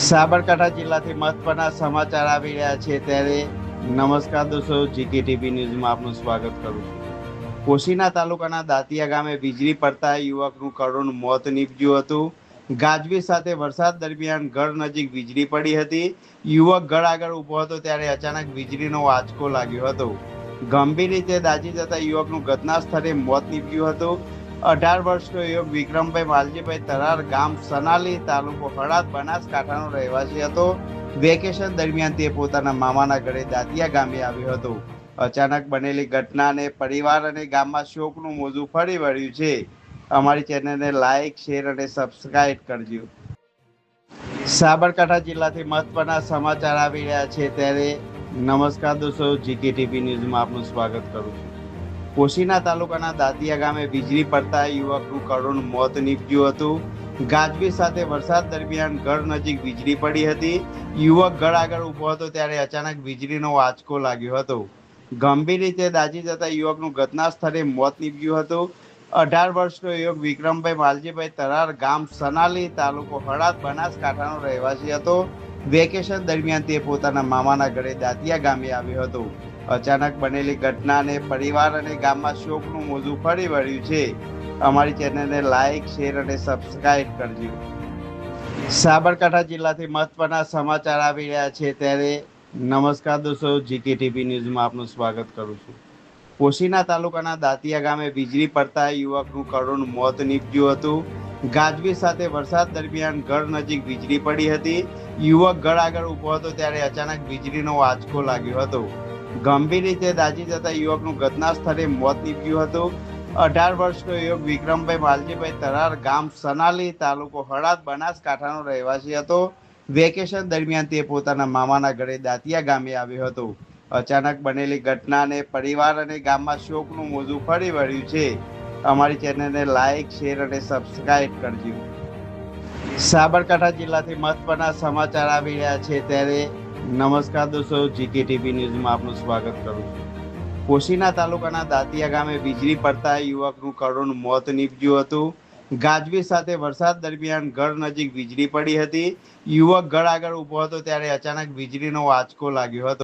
સાબરકાંઠા જિલ્લાથી મહત્વના સમાચાર આવી રહ્યા છે ત્યારે નમસ્કાર દોસ્તો, જીકે ટીવી ન્યૂઝમાં આપનું સ્વાગત કરું છું। કોશીના તાલુકાના દાંતિયા ગામે વીજળી પડતા યુવકનું કરુણ મોત નીપજ્યું હતું। ગાજવીજ સાથે વરસાદ દરમિયાન ઘર નજીક વીજળી પડી હતી। યુવક ઘર આગળ ઊભો હતો ત્યારે અચાનક વીજળીનો આંચકો લાગ્યો હતો। ગંભીર રીતે દાઝી જતા યુવકનું ઘટના સ્થળે મોત નીપજ્યું હતું। 18 વર્ષનો યુવક વિક્રમભાઈ માલજીભાઈ તરાર, ગામ સનાલી, તાલુકો હળાદ, બનાસકાંઠાનો રહેવાસી હતો। વેકેશન દરમિયાન તે પોતાના મામાના ઘરે દાંતિયા ગામે આવ્યો હતો। અચાનક બનેલી ઘટનાને પરિવાર અને ગામમાં શોકનું મોજું ફરી વળ્યું છે। અમારી ચેનલને લાઇક, શેર અને સબસ્ક્રાઇબ કરજો। સાબરકાંઠા જિલ્લાથી મહત્વના સમાચાર આવી રહ્યા છે ત્યારે નમસ્કાર દોસ્તો, જીકે ટીવી ન્યૂઝમાં આપનું સ્વાગત કરું છું। કોશીના તાલુકાના દાંતિયા ગામે વીજળી પડતા યુવકનું કરુણ મોત નીપજ્યું હતું। ગાજવીજ સાથે વરસાદ દરમિયાન ઘર નજીક વીજળી પડી હતી। યુવક ઘર આગળ ઊભો હતો ત્યારે અચાનક વીજળીનો આંચકો લાગ્યો હતો। ગંભીર રીતે દાઝી જતા યુવકનું ઘટના સ્થળે મોત નીપજ્યું હતું। 18 વર્ષનો યુવક વિક્રમભાઈ માલજીભાઈ તરાર, ગામ સનાલી, તાલુકો હળાદ, બનાસકાંઠાનો રહેવાસી હતો। વેકેશન દરમિયાન તે પોતાના મામાના ઘરે દાંતિયા ગામે આવ્યો હતો। અચાનક બનેલી ઘટનાને પરિવાર અને ગામમાં શોકનું મોજું ફરી વળ્યું છે। અમારી ચેનલને લાઇક, શેર અને સબસ્ક્રાઇબ કરજો। સાબરકાંઠા જિલ્લાથી મહત્વના સમાચાર આવી રહ્યા છે ત્યારે નમસ્કાર દોસ્તો, જીકે ટીવી ન્યૂઝમાં આપનું સ્વાગત કરું છું। કોશીના તાલુકાના દાંતિયા ગામે વીજળી પડતા યુવકનું કરુણ મોત નીપજ્યું હતું। ગાજવીજ સાથે વરસાદ દરમિયાન ઘર નજીક વીજળી પડી હતી। યુવક ઘર આગળ ઊભો હતો ત્યારે અચાનક વીજળીનો આંચકો લાગ્યો હતો। ગંભીર રીતે દાઝી જતા યુવકનું ઘટના સ્થળે મોત નીપજ્યું હતું। 18 વર્ષનો યુવક વિક્રમભાઈ માલજીભાઈ તરાર, ગામ સનાલી, તાલુકો હળાદ, બનાસકાંઠાનો રહેવાસી હતો। વેકેશન દરમિયાન તે પોતાના મામાના ઘરે દાંતિયા ગામે આવ્યો હતો। અચાનક બનેલી ઘટનાને પરિવાર અને ગામમાં શોકનું મોજું ફરી વળ્યું છે। અમારી ચેનલને લાઇક, શેર અને સબસ્ક્રાઇબ કરજો। સાબરકાંઠા જિલ્લાથી મહત્વના સમાચાર આવી રહ્યા છે ત્યારે નમસ્કાર દોસ્તો, જીકે ટીવી ન્યૂઝમાં આપનું સ્વાગત કરું છું। કોશીના તાલુકાના દાંતિયા ગામે વીજળી પડતા યુવકનું કરુણ મોત નીપજ્યું હતું। ગાજવીજ સાથે વરસાદ દરમિયાન ઘર નજીક વીજળી પડી હતી। યુવક ઘર આગળ ઊભો હતો ત્યારે અચાનક વીજળીનો આંચકો લાગ્યો હતો।